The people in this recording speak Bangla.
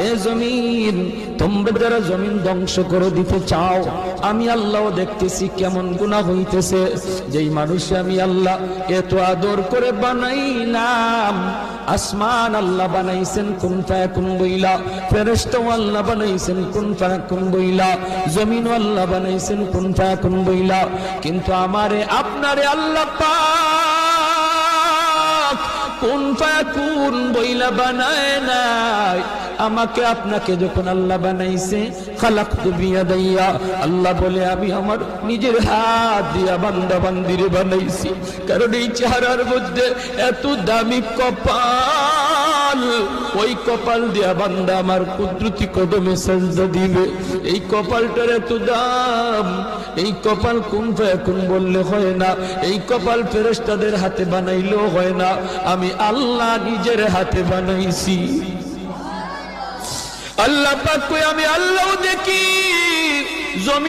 এ জমিন, তোমরা যারা জমিন ধ্বংস করে দিতে চাও, আমি আল্লাহ দেখতেছি কেমন গুনাহ হইতেছে। যেই মানুষ আমি আল্লাহ এত আদর করে বানাইলাম, আসমান আল্লাহ বানাইছেন কুন ফায়াকুন বইলা, ফেরেশতা আল্লাহ বানাইছেন কুন ফায়াকুন বইলা, জমিন আল্লাহ বানাইছেন কুন ফায়াকুন বইলা, কিন্তু আমারে আপনারে আল্লাহ পাক কুন ফায়াকুন বইলা বানায় নাই। আমাকে আপনাকে যখন আল্লাহ বানাইছে, খালাকতু বিয়াদাইয়া, আল্লাহ বলে আমি আমার নিজের হাত দিয়া বান্দা বান্দিরে বানাইছি। কারণ এই চেহারার মধ্যে এত দামি কপাল, ওই কপাল দিয়া বান্দা আমার কুদরতি কদমে সাজদা দিবে। এই কপালটার এত দাম, এই কপাল কুন ফায়াকুন বললে হয় না, এই কপাল ফেরেশতাদের হাতে বানাইলেও হয় না, আমি আল্লাহ নিজের হাতে বানাইছি। আল্লাহ পাক কই আমি আল্লাহ দেখি।